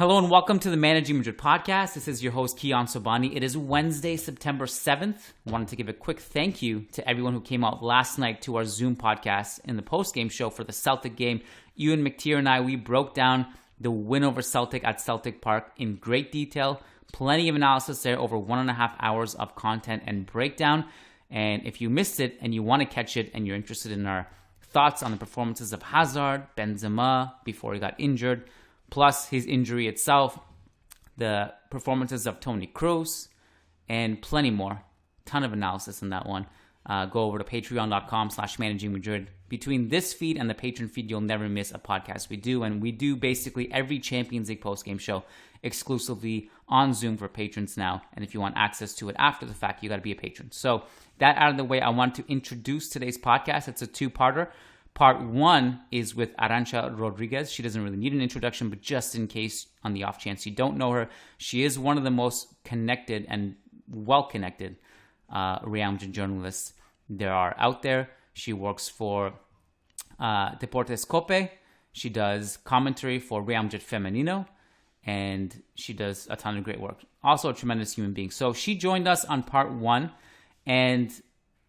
Hello and welcome to the Managing Madrid Podcast. This is your host, Kiyan Sobhani. It is Wednesday, September 7th. I wanted to give a quick thank you to everyone who came out last night to our Zoom podcast in the post-game show for the Celtic game. Ewan McTeer and I, we broke down the win over Celtic at Celtic Park in great detail. Plenty of analysis there, over 1.5 hours of content and breakdown. And if you missed it and you want to catch it and you're interested in our thoughts on the performances of Hazard, Benzema before he got injured, plus his injury itself, the performances of Toni, Kroos, and plenty more. Ton of analysis in that one. Go over to patreon.com/Managing Madrid. Between this feed and the Patreon feed, you'll never miss a podcast we do. And we do basically every Champions League postgame show exclusively on Zoom for patrons now. And if you want access to it after the fact, you got to be a patron. So that out of the way, I want to introduce today's podcast. It's a two-parter. Part one is with Arancha Rodriguez. She doesn't really need an introduction, but just in case, on the off chance you don't know her, she is one of the most connected and well-connected Real Madrid journalists there are out there. She works for Deportes Cope. She does commentary for Real Madrid Femenino, and she does a ton of great work. Also a tremendous human being. So she joined us on part one, and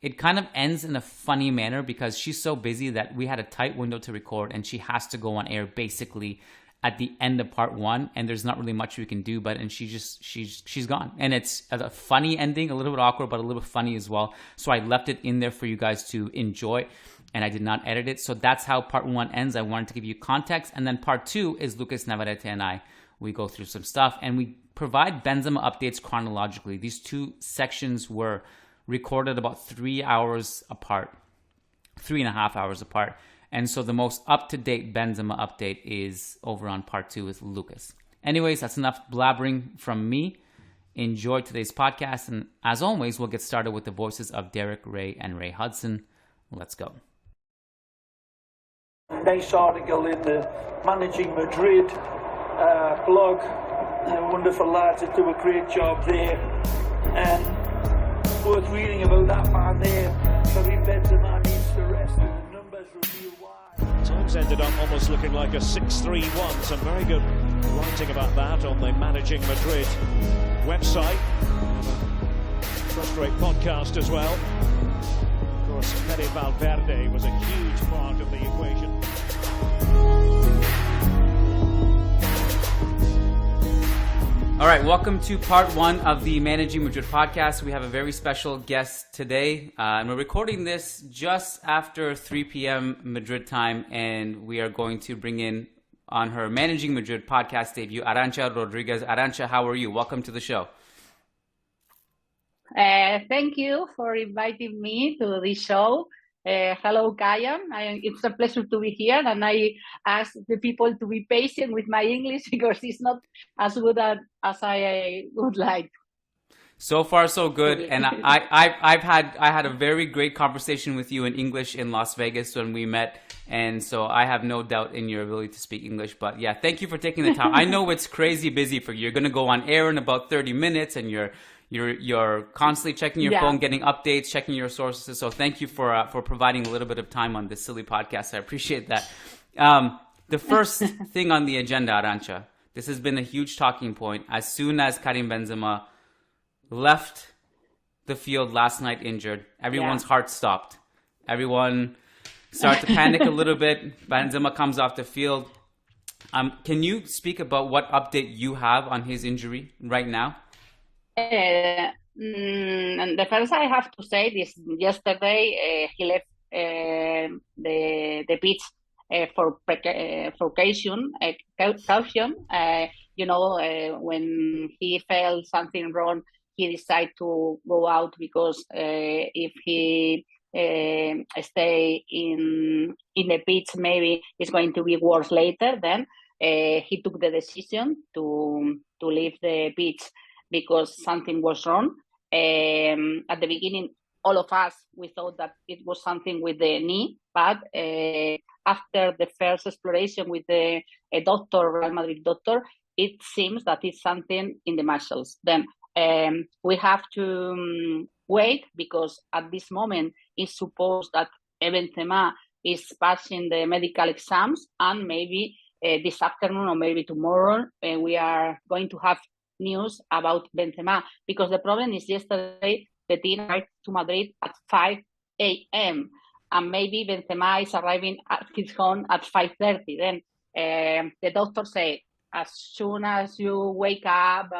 it kind of ends in a funny manner because she's so busy that we had a tight window to record and she has to go on air basically at the end of part one, and there's not really much we can do, but she's gone. And it's a funny ending, a little bit awkward, but a little bit funny as well. So I left it in there for you guys to enjoy, and I did not edit it. So that's how part one ends. I wanted to give you context. And then part two is Lucas Navarrete and I. We go through some stuff and we provide Benzema updates chronologically. These two sections were recorded about 3 hours apart, 3.5 hours apart. And so the most up-to-date Benzema update is over on part two with Lucas. Anyways, that's enough blabbering from me. Enjoy today's podcast. And as always, we'll get started with the voices of Derek, Ray, and Ray Hudson. Let's go. Nice article in the Managing Madrid blog. Wonderful lads that do a great job there. And worth reading about that man there. Karim Benzema needs to rest, and the numbers reveal why. Times ended up almost looking like a 6-3-1. Some very good writing about that on the Managing Madrid website. First rate podcast as well. Of course, Fede Valverde was a huge part of the equation. All right, welcome to part one of the Managing Madrid podcast. We have a very special guest today, and we're recording this just after 3 p.m. Madrid time, and we are going to bring in on her Managing Madrid podcast debut, Arancha Rodriguez. Arantxa, how are you? Welcome to the show. Thank you for inviting me to this show. Hello, Kiyan. It's a pleasure to be here, and I ask the people to be patient with my English because it's not as good as I would like. So far, so good. And I had a very great conversation with you in English in Las Vegas when we met, and so I have no doubt in your ability to speak English. But yeah, thank you for taking the time. I know it's crazy busy for you. You're going to go on air in about 30 minutes, and you're constantly checking your phone, getting updates, checking your sources. So thank you for providing a little bit of time on this silly podcast. I appreciate that. The first thing on the agenda, Arantxa, this has been a huge talking point. As soon as Karim Benzema left the field last night injured, everyone's heart stopped. Everyone started to panic a little bit. Benzema comes off the field. Can you speak about what update you have on his injury right now? And the first I have to say is yesterday he left the pitch for caution. When he felt something wrong, he decided to go out because if he stay in the pitch, maybe it's going to be worse later. Then he took the decision to leave the pitch because something was wrong. At the beginning, all of us, we thought that it was something with the knee, but after the first exploration with a Real Madrid doctor, it seems that it's something in the muscles. Then we have to wait because at this moment it's supposed that Benzema is passing the medical exams and maybe this afternoon or maybe tomorrow, we are going to have news about Benzema, because the problem is yesterday the team arrived to Madrid at 5 a.m. and maybe Benzema is arriving at his home at 5:30. Then the doctor said, as soon as you wake up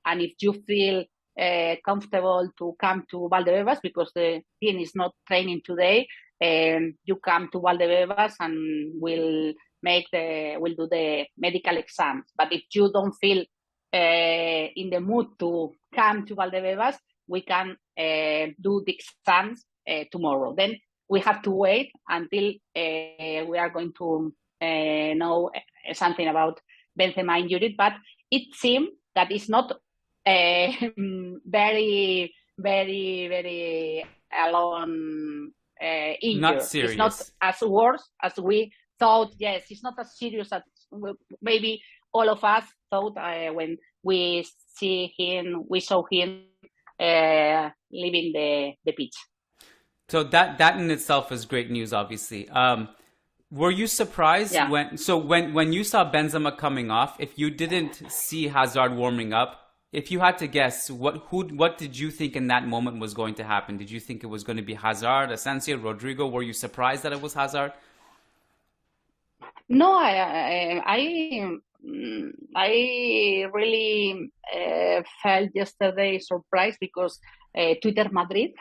and if you feel comfortable to come to Valdebebas, because the team is not training today, you come to Valdebebas and we'll do the medical exams. But if you don't feel in the mood to come to Valdebebas, we can do the exams tomorrow. Then we have to wait until we are going to know something about Benzema injury. But it seems that it's not very, very, very alone injury. Not serious. It's not as worse as we thought. Yes, it's not as serious as maybe all of us thought when we saw him leaving the pitch. So that in itself is great news, obviously. Were you surprised when you saw Benzema coming off? If you didn't see Hazard warming up, if you had to guess, what did you think in that moment was going to happen? Did you think it was going to be Hazard, Asensio, Rodrigo? Were you surprised that it was Hazard? No, I really felt yesterday surprised because Twitter Madrid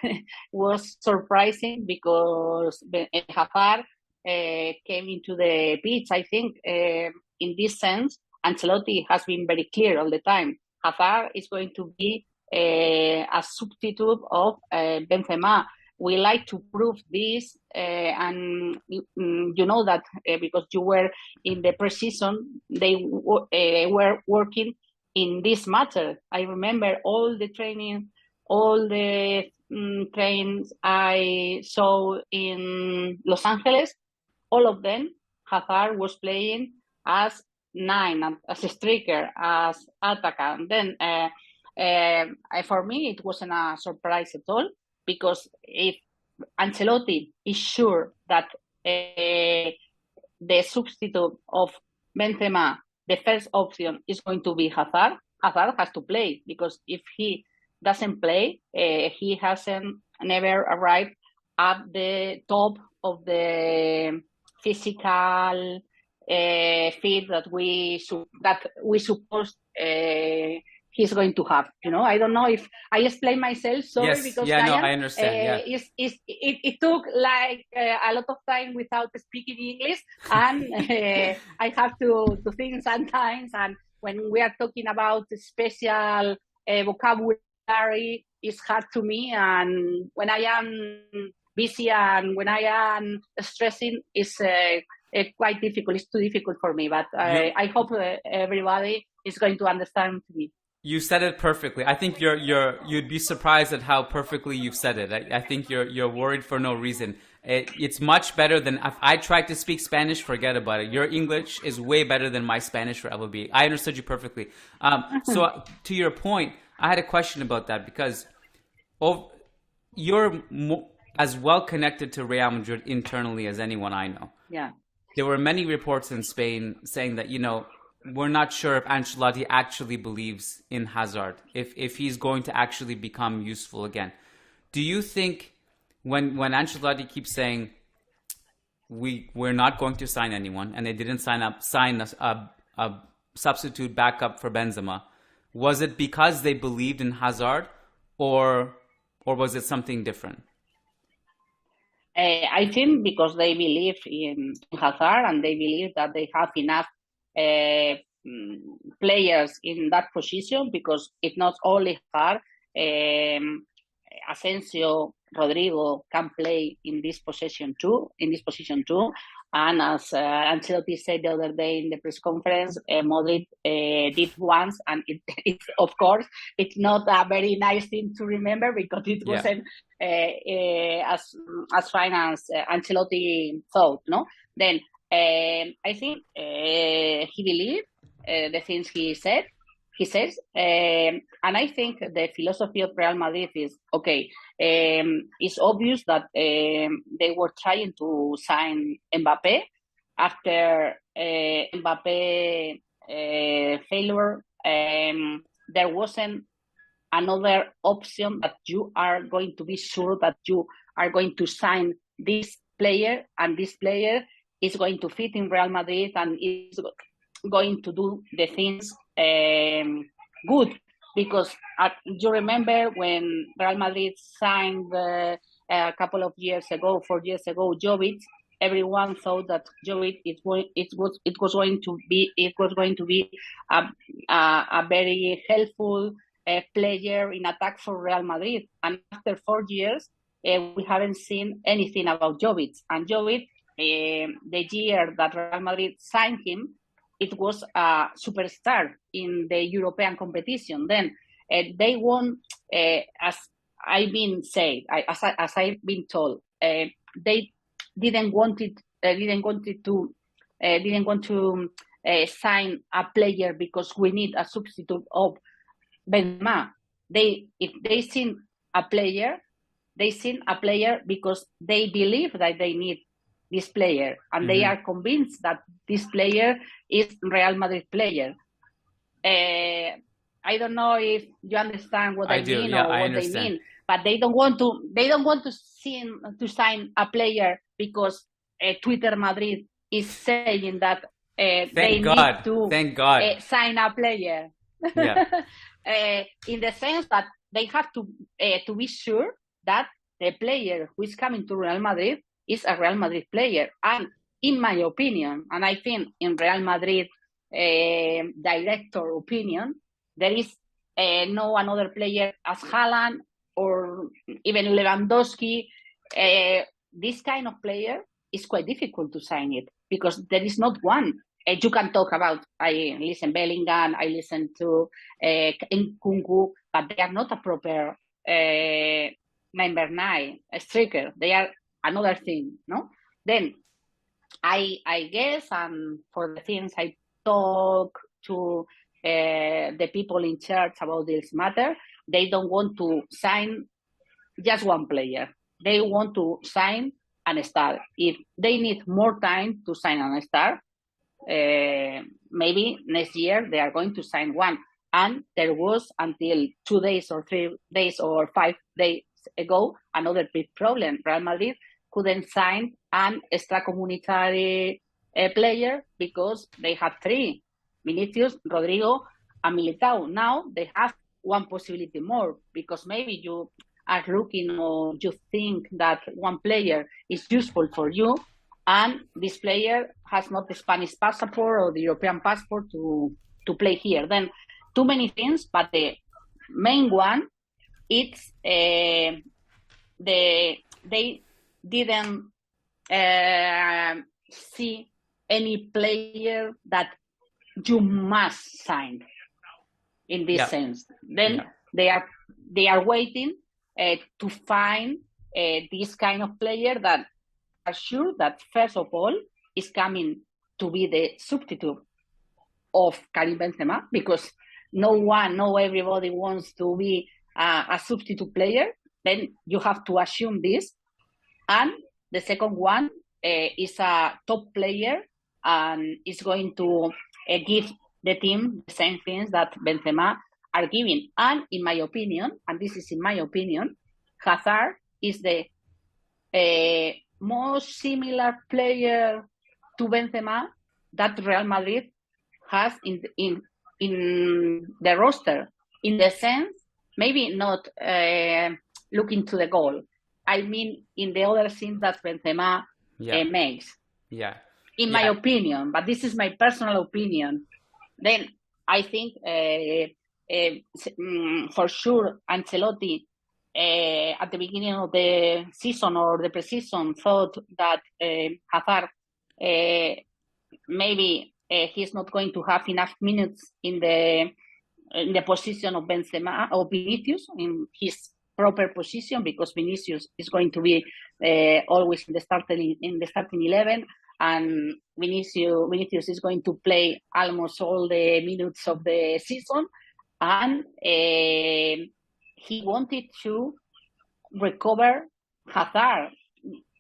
was surprising because Hazard came into the pitch. I think in this sense, Ancelotti has been very clear all the time. Hazard is going to be a substitute of Benzema. We like to prove this, and you know that because you were in the preseason, they were working in this matter. I remember all the training, all the trains I saw in Los Angeles, all of them, Hazard was playing as 9, as a striker, as attacker. And then for me, it wasn't a surprise at all, because if Ancelotti is sure that the substitute of Benzema, the first option, is going to be Hazard, Hazard has to play, because if he doesn't play, he hasn't never arrived at the top of the physical fit that we suppose he's going to have. I don't know if I explain myself. Sorry, yes. because I understand. It took like a lot of time without speaking English, and I have to think sometimes. And when we are talking about special vocabulary, it's hard to me. And when I am busy and when I am stressing, it's quite difficult. It's too difficult for me. But I hope everybody is going to understand me. You said it perfectly. I think you'd be surprised at how perfectly you've said it. I think you're worried for no reason. It's much better than if I tried to speak Spanish. Forget about it. Your English is way better than my Spanish will ever be. I understood you perfectly. So to your point, I had a question about that because you're as well connected to Real Madrid internally as anyone I know. Yeah. There were many reports in Spain saying that, we're not sure if Ancelotti actually believes in Hazard, if he's going to actually become useful again. Do you think when Ancelotti keeps saying we're not going to sign anyone, and they didn't sign a substitute backup for Benzema, was it because they believed in Hazard, or was it something different? I think because they believe in Hazard and they believe that they have enough players in that position, because it's not only Hazard. Asensio, Rodrigo can play in this position too. And as Ancelotti said the other day in the press conference, Modric did once, and it of course it's not a very nice thing to remember, because it wasn't as fine as Ancelotti thought. No, then I think he believed the things he says, and I think the philosophy of Real Madrid is okay. It's obvious that they were trying to sign Mbappe, after Mbappe failure, there wasn't another option that you are going to be sure that you are going to sign this player, and this player is going to fit in Real Madrid and is going to do the things good. Because you remember when Real Madrid signed a couple of years ago, 4 years ago, Jovic, everyone thought that Jovic it was going to be a very helpful player in attack for Real Madrid. And after 4 years, we haven't seen anything about Jovic. And Jovic, the year that Real Madrid signed him, it was a superstar in the European competition. Then they won, as I've been said, as I've been told, they didn't want to sign a player because we need a substitute of Benzema. If they seen a player because they believe that they need this player, and they are convinced that this player is Real Madrid player. I don't know if you understand what I mean, yeah, or what they mean, but they don't want to sign a player because Twitter Madrid is saying that they need to sign a player. Yeah. In the sense that they have to be sure that the player who is coming to Real Madrid is a Real Madrid player. And in my opinion, and I think in Real Madrid director opinion, there is no another player as Haaland or even Lewandowski. This kind of player is quite difficult to sign it because there is not one. You can talk about, I listen Bellingham, I listen to Nkunku, but they are not a proper number 9 striker. They are another thing, no? Then I guess, and for the things I talk to the people in charge about this matter, they don't want to sign just one player. They want to sign a star. If they need more time to sign a star, maybe next year they are going to sign one. And there was, until 2 days or 3 days or 5 days ago, another big problem. Real Madrid couldn't sign an extracommunitary player because they had 3, Vinicius, Rodrigo, and Militao. Now they have one possibility more, because maybe you are looking or you think that one player is useful for you, and this player has not the Spanish passport or the European passport to play here. Then too many things, but the main one, it's they didn't see any player that you must sign in this sense. Then they are waiting to find this kind of player that are sure that first of all is coming to be the substitute of Karim Benzema, because everybody wants to be a substitute player. Then you have to assume this. And the second one is a top player and is going to give the team the same things that Benzema are giving. And in my opinion, Hazard is the most similar player to Benzema that Real Madrid has in the roster, in the sense, maybe not looking to the goal. I mean, in the other things that Benzema makes. Yeah. In my opinion, but this is my personal opinion. Then I think for sure Ancelotti at the beginning of the season or the preseason thought that Hazard maybe he's not going to have enough minutes in the position of Benzema or Vinicius, in his proper position, because Vinicius is going to be always in the starting 11, and Vinicius is going to play almost all the minutes of the season, and he wanted to recover Hazard.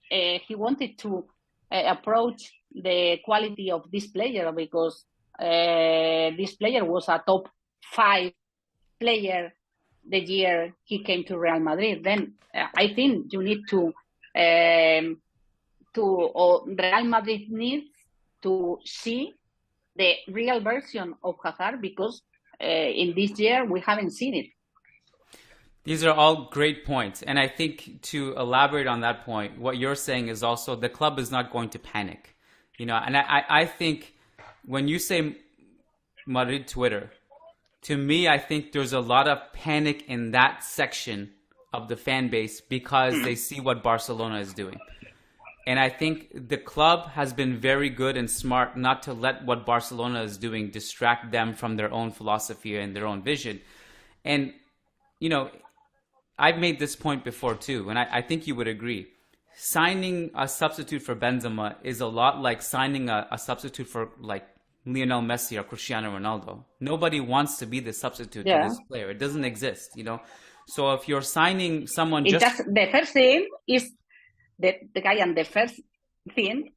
He wanted to approach the quality of this player, because this player was a top 5 player the year he came to Real Madrid. Then I think you need Real Madrid needs to see the real version of Hazard, because in this year we haven't seen it. These are all great points. And I think to elaborate on that point, what you're saying is also the club is not going to panic. And I think when you say Madrid Twitter, to me, I think there's a lot of panic in that section of the fan base because they see what Barcelona is doing. And I think the club has been very good and smart not to let what Barcelona is doing distract them from their own philosophy and their own vision. And, I've made this point before too, and I think you would agree. Signing a substitute for Benzema is a lot like signing a substitute for like Lionel Messi or Cristiano Ronaldo. Nobody wants to be the substitute to this player. It doesn't exist, So if you're signing someone the first thing is the guy, and the first thing,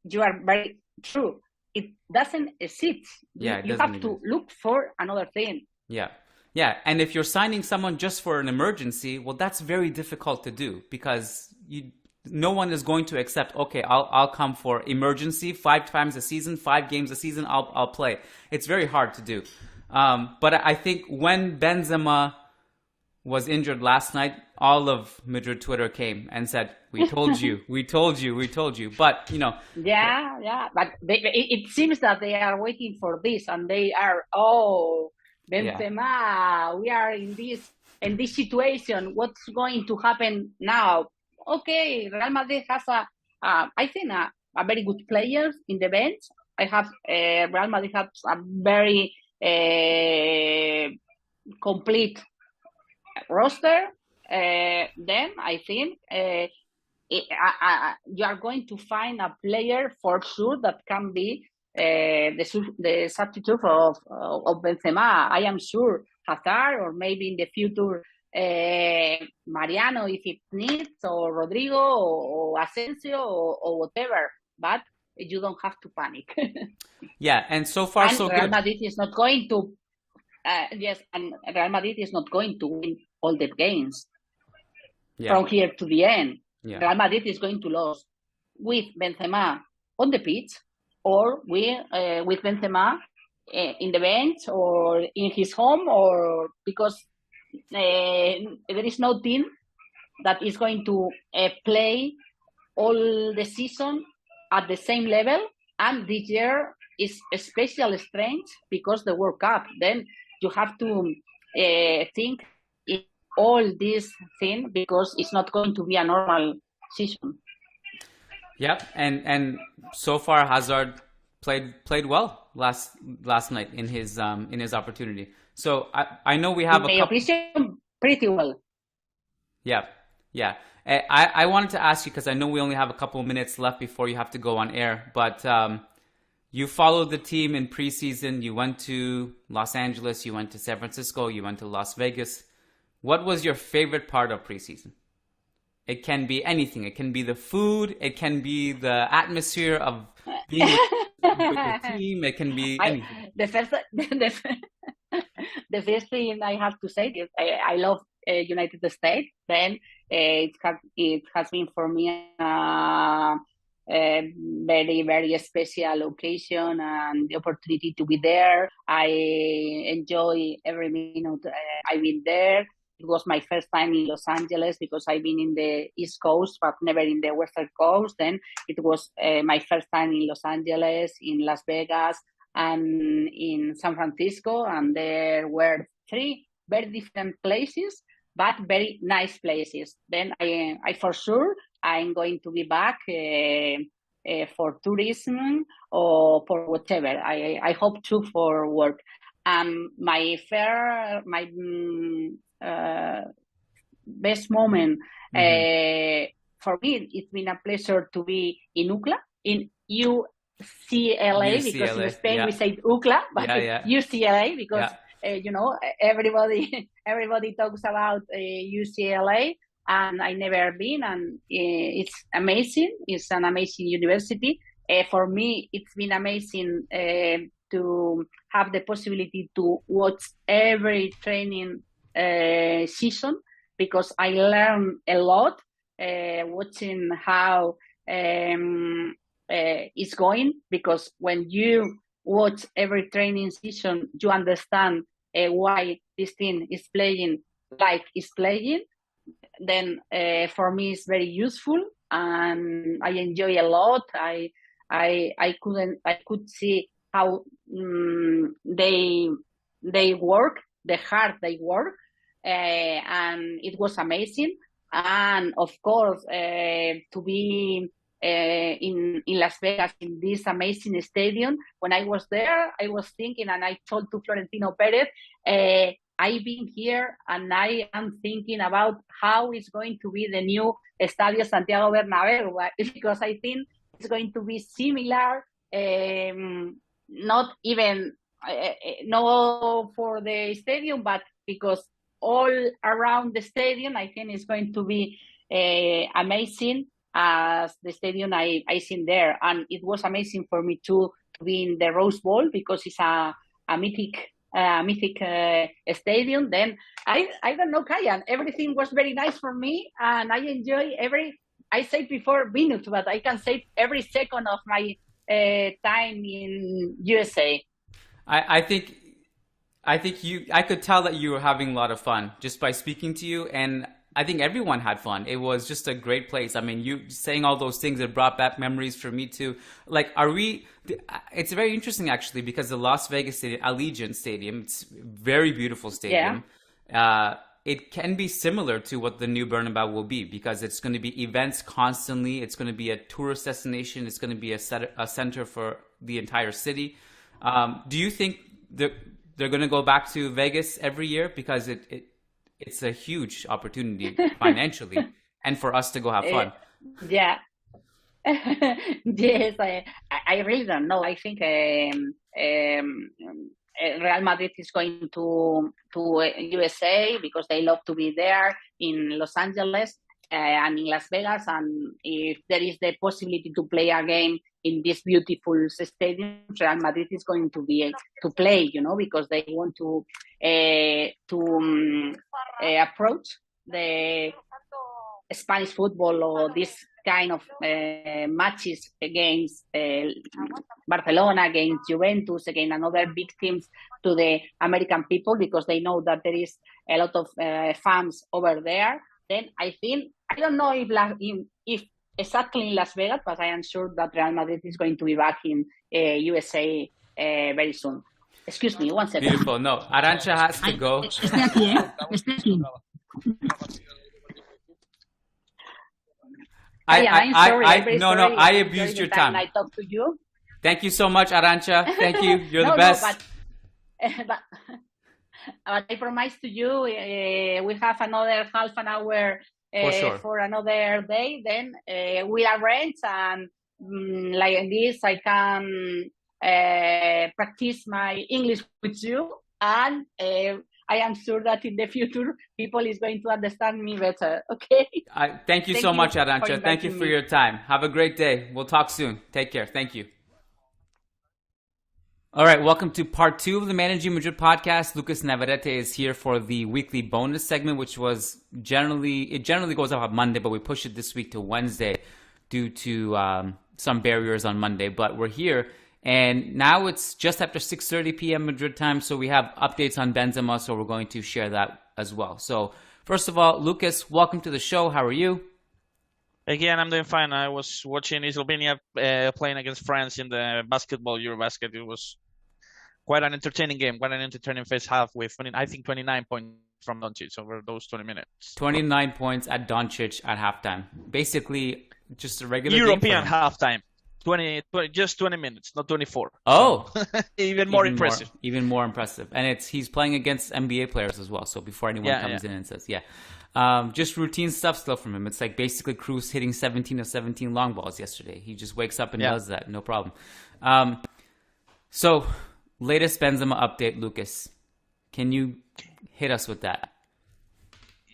you are very true. It doesn't exist. Yeah, you have to look for another thing. Yeah. Yeah, and if you're signing someone just for an emergency, well, that's very difficult to do because no one is going to accept, okay, I'll come for emergency 5 times a season, 5 games a season, I'll play. It's very hard to do. But I think when Benzema was injured last night, all of Madrid Twitter came and said, we told you, we told you, we told you. But, Yeah, but it seems that they are waiting for this, and they are, Benzema, we are in this situation. What's going to happen now? Okay, Real Madrid has I think a very good players in the bench. Real Madrid has a very complete roster. Then I think you are going to find a player for sure that can be the substitute of Benzema. I am sure Hazard, or maybe in the future Mariano if it needs, or Rodrigo, or Asensio, or whatever. But you don't have to panic. Yeah, and so far so Real good. Madrid is not going to. And Real Madrid is not going to win all the games from here to the end. Yeah. Real Madrid is going to lose with Benzema on the pitch, or with Benzema in the bench, or in his home, or because there is no team that is going to play all the season at the same level. And this year is especially strange because the World Cup. Then you have to think in all this thing, because it's not going to be a normal season. Yep, and so far Hazard played well last night in his opportunity. So I know we have a couple pretty well. Yeah. I wanted to ask you, because I know we only have a couple of minutes left before you have to go on air, but you followed the team in preseason. You went to Los Angeles, you went to San Francisco, you went to Las Vegas. What was your favorite part of preseason? It can be anything. It can be the food. It can be the atmosphere of being with the team. It can be anything. The first thing I have to say is I love United States. Then it has been for me a very, very special occasion and the opportunity to be there. I enjoy every minute I've been there. It was my first time in Los Angeles because I've been in the East Coast, but never in the Western Coast. Then it was my first time in Los Angeles, in Las Vegas, and in San Francisco. And there were 3 very different places, but very nice places. Then I for sure, I'm going to be back for tourism or for whatever. I hope to for work. My best moment for me, it's been a pleasure to be in UCLA, in UCLA, because in Spain we say UCLA, but UCLA because everybody talks about UCLA, and I never been, and it's amazing. It's an amazing university. for me, it's been amazing to have the possibility to watch every training season, because I learned a lot watching how it's going, because when you watch every training season, you understand why this team is playing like it's playing. Then for me it's very useful, and I enjoy a lot. I could see how they work, the hard they work, and it was amazing. And of course, to be in Las Vegas, in this amazing stadium. When I was there, I was thinking, and I told to Florentino Perez, I've been here and I am thinking about how it's going to be the new Estadio Santiago Bernabéu, because I think it's going to be similar, not even no for the stadium, but because all around the stadium, I think it's going to be amazing as the stadium I seen there. And it was amazing for me to be in the Rose Bowl, because it's a mythic stadium. Then I don't know, Kiyan, everything was very nice for me, and I enjoy I said before minutes, but I can say every second of my time in USA. I think I could tell that you were having a lot of fun just by speaking to you, and I think everyone had fun. It was just a great place. I mean, you saying all those things, it brought back memories for me too. Like, it's very interesting actually, because the Las Vegas Stadium, Allegiant Stadium, it's a very beautiful stadium. Yeah. It can be similar to what the new Bernabeu will be, because it's going to be events constantly. It's going to be a tourist destination. It's going to be a center for the entire city. Do you think that they're going to go back to Vegas every year? Because it's a huge opportunity financially and for us to go have fun. Yeah. Yes, I really don't know. I think Real Madrid is going to USA, because they love to be there in Los Angeles and in Las Vegas. And if there is the possibility to play a game in this beautiful stadium, Real Madrid is going to be to play, because they want to approach the Spanish football or this kind of matches against Barcelona, against Juventus, against another big teams to the American people, because they know that there is a lot of fans over there. Then I don't know if exactly in Las Vegas, but I am sure that Real Madrid is going to be back in USA very soon. Excuse me, 1 second. Beautiful. No, Arantxa has to go. Estoy aquí, Estoy aquí. I'm sorry. I abused your time. I talked to you. Thank you so much, Arantxa. Thank you. You're the best. But I promise to you, we have another half an hour for another day. Then we'll arrange, and like this, I can practice my English with you, and I am sure that in the future people is going to understand me better. Okay. Thank you so much, Arantxa. Thank you for your time. Have a great day. We'll talk soon. Take care. Thank you. All right, welcome to part 2 of the Managing Madrid podcast. Lucas Navarrete is here for the weekly bonus segment, which was generally goes up on Monday, but we pushed it this week to Wednesday due to some barriers on Monday. But we're here, and now it's just after 6:30 p.m. Madrid time, so we have updates on Benzema, so we're going to share that as well. So first of all, Lucas, welcome to the show. How are you? Again, I'm doing fine. I was watching Slovenia playing against France in the basketball Eurobasket. It was quite an entertaining game, quite an entertaining first half with, I think, 29 points from Doncic over those 20 minutes. 29 points at Doncic at halftime. Basically, just a regular European halftime. 20, just 20 minutes, not 24. Oh, even more impressive. Even more impressive. And he's playing against NBA players as well. So before anyone comes in and says, just routine stuff still from him. It's like basically Kroos hitting 17 of 17 long balls yesterday. He just wakes up and does that. No problem. So latest Benzema update, Lucas. Can you hit us with that?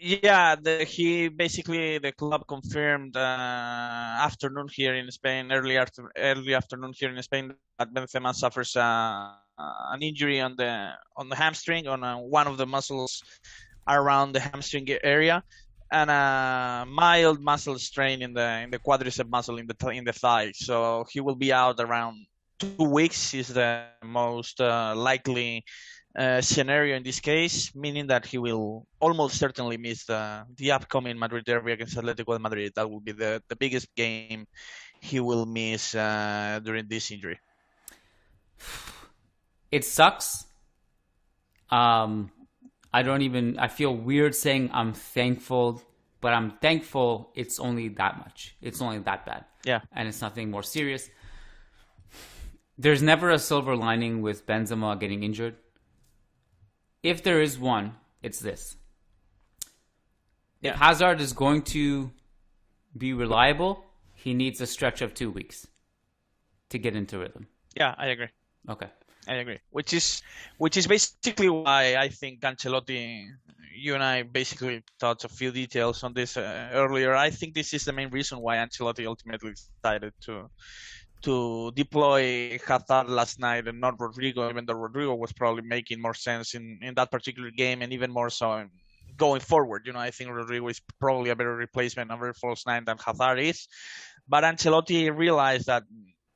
Yeah, the club confirmed afternoon here in Spain, early afternoon here in Spain, that Benzema suffers an injury on the hamstring, on one of the muscles around the hamstring area, and a mild muscle strain in the quadricep muscle in the thigh. So he will be out around 2 weeks. Is the most likely scenario in this case, meaning that he will almost certainly miss the upcoming Madrid derby against Atletico de Madrid. That will be the biggest game he will miss during this injury. It sucks. I feel weird saying I'm thankful, but I'm thankful it's only that much. It's only that bad. Yeah. And it's nothing more serious. There's never a silver lining with Benzema getting injured. If there is one, it's this. Yeah. If Hazard is going to be reliable, he needs a stretch of 2 weeks to get into rhythm. Yeah, I agree. Okay. I agree. Which is basically why I think Ancelotti, you and I basically touched a few details on this earlier. I think this is the main reason why Ancelotti ultimately decided to deploy Hazard last night and not Rodrigo, even though Rodrigo was probably making more sense in that particular game, and even more so going forward. I think Rodrigo is probably a better replacement number false nine than Hazard is. But Ancelotti realized that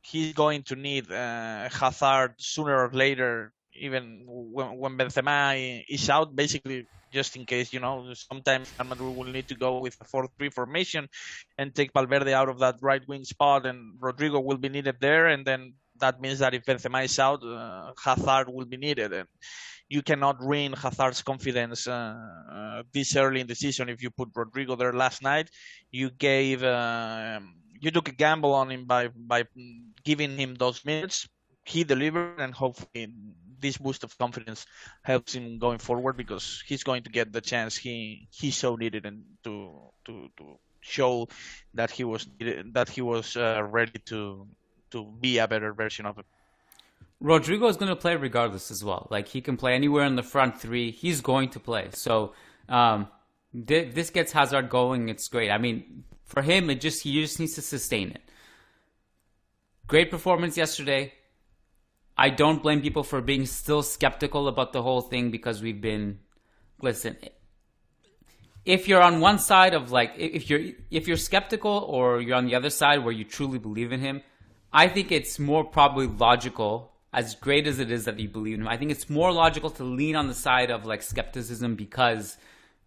he's going to need Hazard sooner or later, even when Benzema is out, basically just in case, sometimes Real Madrid will need to go with a 4-3 formation and take Valverde out of that right wing spot, and Rodrigo will be needed there, and then that means that if Benzema is out, Hazard will be needed, and you cannot ruin Hazard's confidence this early in the season. If you put Rodrigo there last night, you took a gamble on him by giving him those minutes. He delivered, and hopefully this boost of confidence helps him going forward, because he's going to get the chance he so needed, and to show that he was ready to be a better version of it. Rodrigo is going to play regardless as well. Like, he can play anywhere in the front three. He's going to play. So this gets Hazard going. It's great. I mean, for him, he just needs to sustain it. Great performance yesterday. I don't blame people for being still skeptical about the whole thing, because listen, if you're on one side of, like, if you're skeptical, or you're on the other side where you truly believe in him, I think it's more probably logical, as great as it is that you believe in him, I think it's more logical to lean on the side of, like, skepticism, because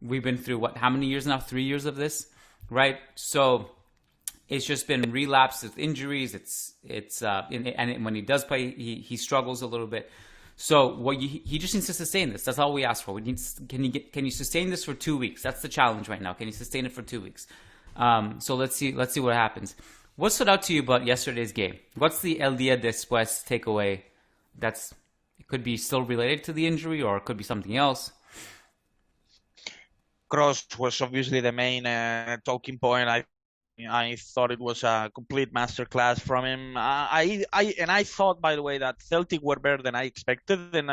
we've been through how many years now? 3 years of this, right? So it's just been relapse with injuries. And when he does play, he struggles a little bit. So he just needs to sustain this. That's all we ask for. Can you sustain this for 2 weeks? That's the challenge right now. Can you sustain it for 2 weeks? So let's see what happens. What stood out to you about yesterday's game? What's the El Dia Después takeaway? It could be still related to the injury, or it could be something else. Kroos was obviously the main talking point. I thought it was a complete masterclass from him. I thought, by the way, that Celtic were better than I expected. And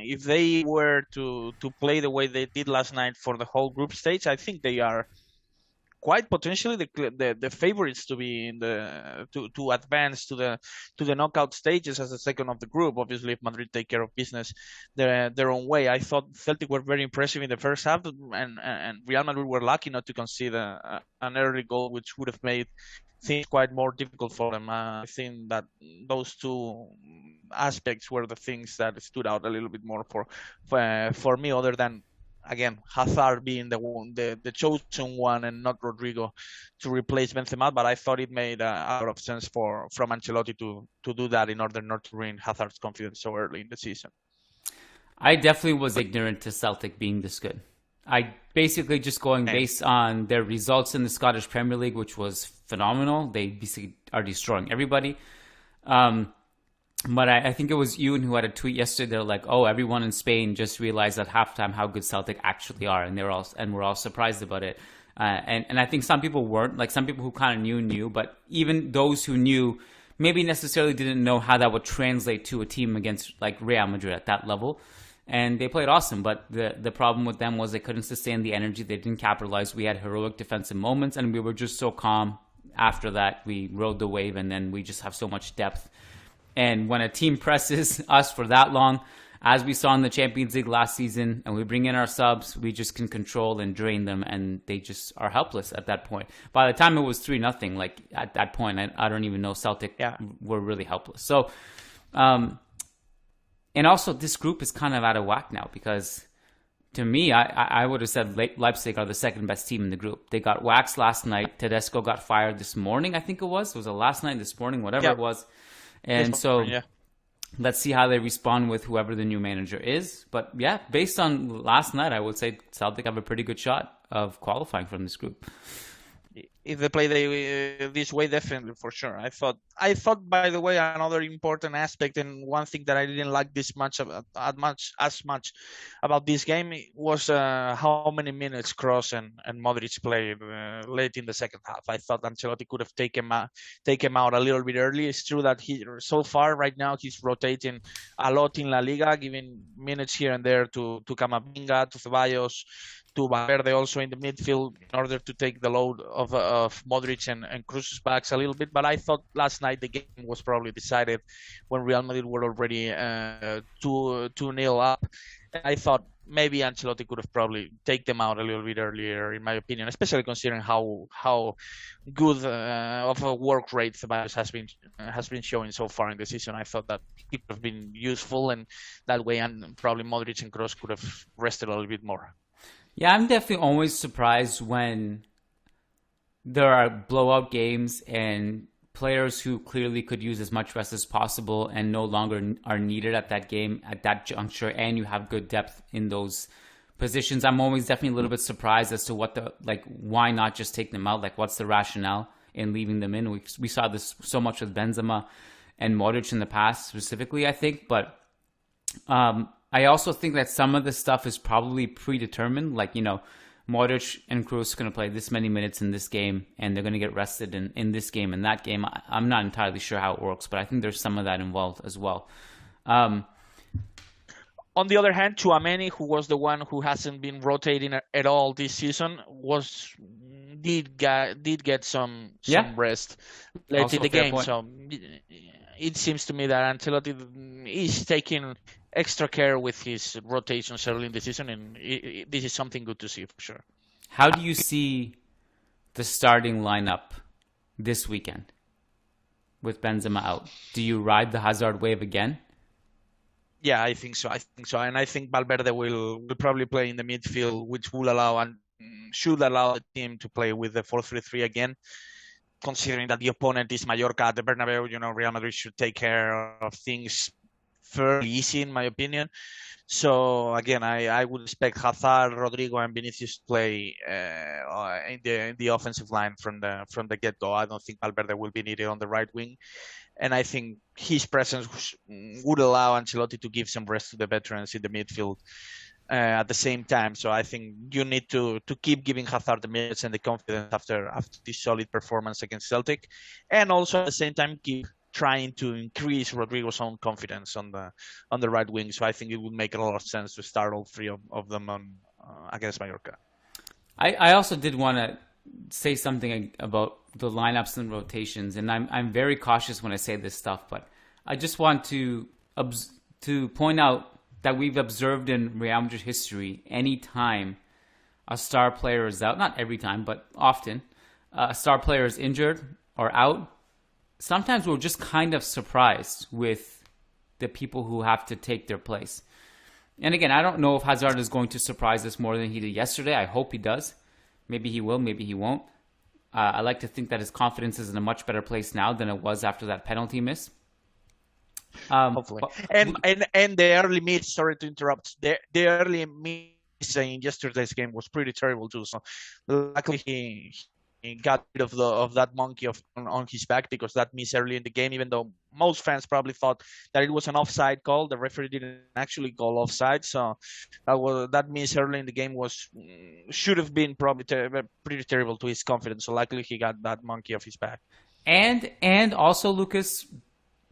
if they were to play the way they did last night for the whole group stage, I think they are quite potentially the favorites to be in to advance to the knockout stages as the second of the group. Obviously, if Madrid take care of business their own way. I thought Celtic were very impressive in the first half, and Real Madrid were lucky not to concede an early goal, which would have made things quite more difficult for them. I think that those two aspects were the things that stood out a little bit more for me, other than, again, Hazard being the chosen one and not Rodrigo to replace Benzema. But I thought it made a lot of sense from Ancelotti to do that in order not to ruin Hazard's confidence so early in the season. I definitely was ignorant to Celtic being this good. I basically just going based on their results in the Scottish Premier League, which was phenomenal. They basically are destroying everybody. But I think it was Ewan who had a tweet yesterday. They're like, "Oh, everyone in Spain just realized at halftime how good Celtic actually are, and we're all surprised about it." And I think some people weren't. Like, some people who kind of knew, but even those who knew maybe necessarily didn't know how that would translate to a team against, like, Real Madrid at that level. and they played awesome. But the problem with them was they couldn't sustain the energy. They didn't capitalize. We had heroic defensive moments, and we were just so calm. After that, we rode the wave, and then we just have so much depth. And when a team presses us for that long, as we saw in the Champions League last season, and we bring in our subs, we just can control and drain them, and they just are helpless at that point. By the time it was 3-0, like at that point, I don't even know Celtic were really helpless. So, and also this group is kind of out of whack now, because to me, I would have said Leipzig are the second best team in the group. They got waxed last night. Tedesco got fired this morning, I think it was. Was it last night, this morning, whatever it was. And so let's see how they respond with whoever the new manager is. But yeah, based on last night, I would say Celtic have a pretty good shot of qualifying from this group. If they play this way, definitely, for sure. I thought, by the way, another important aspect, and one thing that I didn't like this much about this game was how many minutes Kroos and Modric played late in the second half. I thought Ancelotti could have taken him out a little bit early. It's true that so far right now he's rotating a lot in La Liga, giving minutes here and there to Camavinga, to Ceballos, to Valverde also in the midfield in order to take the load of Modric and Kroos's backs a little bit. But I thought last night the game was probably decided when Real Madrid were already 2-0 up. I thought maybe Ancelotti could have probably taken them out a little bit earlier, in my opinion, especially considering how good of a work rate Ceballos has been showing so far in the season. I thought that he could have been useful, and that way, and probably Modric and Kroos could have rested a little bit more. Yeah, I'm definitely always surprised when there are blowout games and players who clearly could use as much rest as possible and no longer are needed at that game, at that juncture, and you have good depth in those positions. I'm always definitely a little bit surprised as to why not just take them out? Like, what's the rationale in leaving them in? We saw this so much with Benzema and Modric in the past specifically, I think, but I also think that some of the stuff is probably predetermined. Like, Modric and Kroos are going to play this many minutes in this game, and they're going to get rested in this game and that game. I'm not entirely sure how it works, but I think there's some of that involved as well. On the other hand, Tchouaméni, who was the one who hasn't been rotating at all this season, did get some rest late also in the game. Point. So it seems to me that Ancelotti is taking extra care with his rotations early in the season, and this is something good to see for sure. How do you see the starting lineup this weekend with Benzema out? Do you ride the Hazard wave again? Yeah, I think so. And I think Valverde will probably play in the midfield, which will allow and should allow the team to play with the 4-3-3 again. Considering that the opponent is Mallorca at the Bernabeu, Real Madrid should take care of things fairly easy, in my opinion. So again, I would expect Hazard, Rodrigo, and Vinicius to play in the offensive line from the get-go. I don't think Valverde will be needed on the right wing, and I think his presence would allow Ancelotti to give some rest to the veterans in the midfield at the same time. So I think you need to keep giving Hazard the minutes and the confidence after this solid performance against Celtic, and also at the same time keep trying to increase Rodrigo's own confidence on the right wing. So I think it would make a lot of sense to start all three of them on against Mallorca. I also did want to say something about the lineups and rotations, and I'm very cautious when I say this stuff, but I just want to point out that we've observed in Real Madrid history, any time a star player is out, not every time, but often, a star player is injured or out, sometimes we're just kind of surprised with the people who have to take their place. And again, I don't know if Hazard is going to surprise us more than he did yesterday. I hope he does. Maybe he will, maybe he won't. I like to think that his confidence is in a much better place now than it was after that penalty miss. Hopefully. And the early miss, sorry to interrupt, the early miss in yesterday's game was pretty terrible too. So luckily he got rid of that monkey on his back, because that miss early in the game, even though most fans probably thought that it was an offside call, the referee didn't actually call offside. So that miss early in the game should have been probably pretty terrible to his confidence. So luckily he got that monkey off his back. And also, Lucas,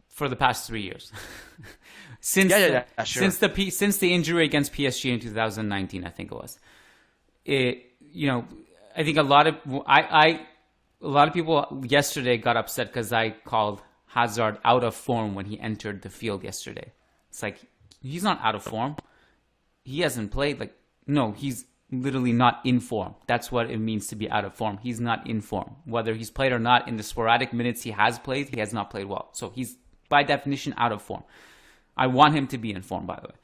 for the past 3 years. Since sure. since the injury against PSG in 2019, I think it was. I think a lot of people yesterday got upset because I called Hazard out of form when he entered the field yesterday. It's like, he's not out of form. He hasn't played. No, he's literally not in form. That's what it means to be out of form. He's not in form. Whether he's played or not, in the sporadic minutes he has played, he has not played well. So he's, by definition, out of form. I want him to be in form, by the way.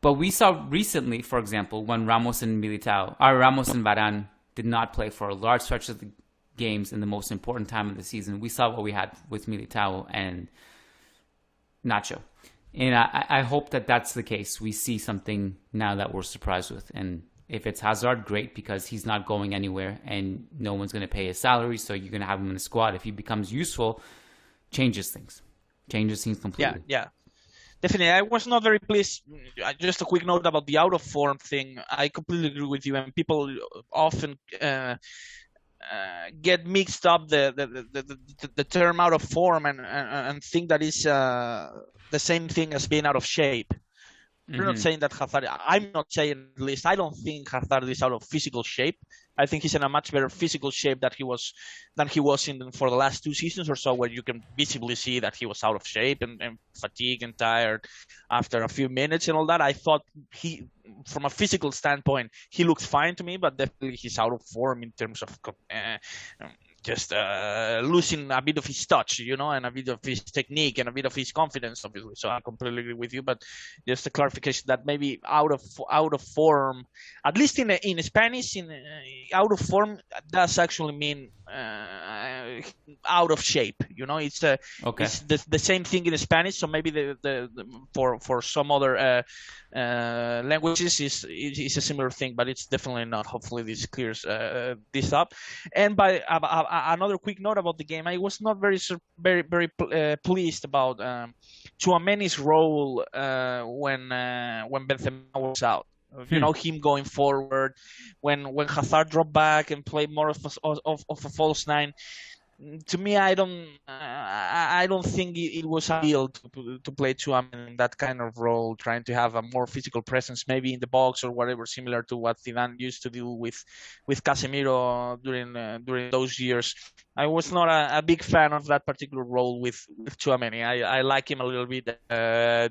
But we saw recently, for example, when Ramos and Varane did not play for a large stretch of the games in the most important time of the season, we saw what we had with Militao and Nacho. And I hope that that's the case. We see something now that we're surprised with. And if it's Hazard, great, because he's not going anywhere and no one's going to pay his salary, so you're going to have him in the squad. If he becomes useful, changes things completely. Yeah. Definitely, I was not very pleased. Just a quick note about the out of form thing. I completely agree with you, and people often get mixed up the term out of form and think that is the same thing as being out of shape. You're not saying that Hazard. I'm not saying, at least I don't think Hazard is out of physical shape. I think he's in a much better physical shape than he was in for the last 2 seasons or so, where you can visibly see that he was out of shape and fatigued and tired after a few minutes and all that. I thought he, from a physical standpoint, he looks fine to me, but definitely he's out of form in terms of just losing a bit of his touch, and a bit of his technique and a bit of his confidence, obviously. So I completely agree with you, but just a clarification that maybe out of form, at least in Spanish, out of form does actually mean out of shape. It's it's the same thing in Spanish. So maybe the for some other languages is a similar thing, but it's definitely not. Hopefully this clears this up. And by another quick note about the game, I was not very pleased about Tchouaméni's role when Benzema was out. Him going forward when Hazard dropped back and played more of a false nine. To me, I don't think it was ideal to play Tchouaméni in that kind of role, trying to have a more physical presence, maybe in the box or whatever, similar to what Zidane used to do with Casemiro during those years. I was not a big fan of that particular role with Tchouaméni. I like him a little bit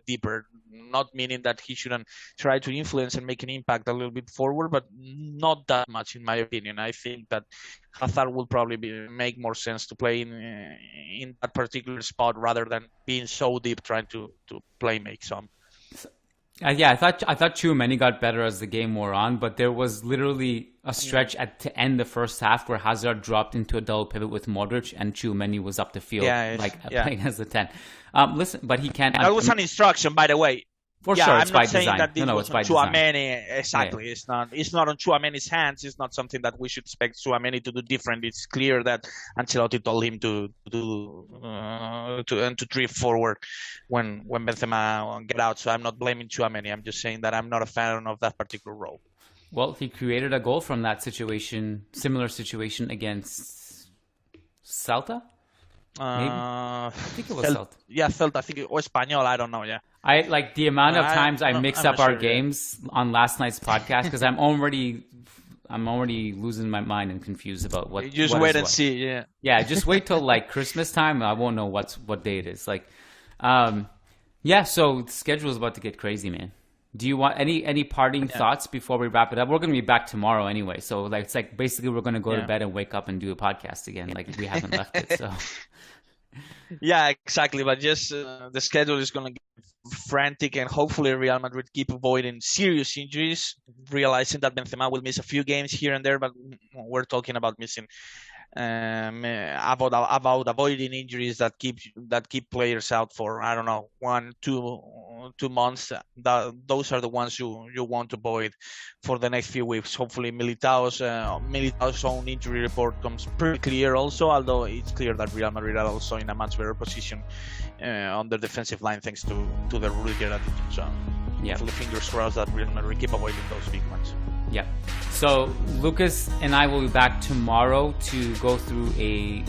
deeper, not meaning that he shouldn't try to influence and make an impact a little bit forward, but not that much in my opinion. I think that Hazard will probably make more sense to play in that particular spot rather than being so deep trying to make some. I thought Tchouaméni got better as the game wore on, but there was literally a stretch to end the first half where Hazard dropped into a double pivot with Modric and Tchouaméni was up the field playing as a 10. Listen, but he can't. That was an instruction, by the way. For sure, it's I'm by not saying design. that this was on Tchouaméni. Exactly, Yeah. It's not on Tchouaméni's hands. It's not something that we should expect Tchouaméni to do different. It's clear that Ancelotti told him to drift forward when Benzema get out. So I'm not blaming Tchouaméni. I'm just saying that I'm not a fan of that particular role. Well, he created a goal from that similar situation against Celta. Maybe? I think it was Celta. Yeah, Celta. I think it was Espanyol. I don't know. Yeah. I like the amount of times I mix up our games on last night's podcast because I'm already losing my mind and confused about what. You just wait and see. Yeah. Yeah, just wait till like Christmas time. I won't know what day it is. So the schedule is about to get crazy, man. Do you want any parting thoughts before we wrap it up? We're going to be back tomorrow anyway, so it's like basically we're going to go to bed and wake up and do a podcast again. Like we haven't left it. So. Yeah, exactly. But just the schedule is going to get frantic, and hopefully Real Madrid keep avoiding serious injuries, realizing that Benzema will miss a few games here and there, but we're talking about missing about avoiding injuries that keep players out for 1-2 months. Those are the ones you want to avoid for the next few weeks. Hopefully Militao's own injury report comes pretty clear also, although it's clear that Real Madrid are also in a much better position on the defensive line thanks to the Rudiger attitude. So hopefully fingers crossed that Real Madrid keep avoiding those big ones. Yeah. So Lucas and I will be back tomorrow to go through a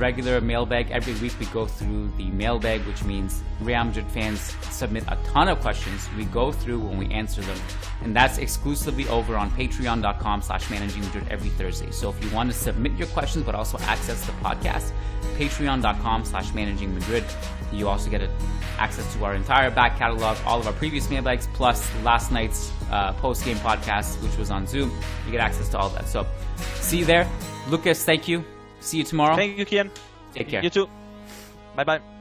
regular mailbag. Every week we go through the mailbag, which means Real Madrid fans submit a ton of questions. We go through when we answer them. And that's exclusively over on patreon.com/Managing Madrid every Thursday. So if you want to submit your questions but also access the podcast, patreon.com/Managing Madrid. You also get access to our entire back catalog, all of our previous mailbags, plus last night's post-game podcast, which was on Zoom. You get access to all that. So see you there. Lucas, thank you. See you tomorrow. Thank you, Kiyan. Take care. You too. Bye-bye.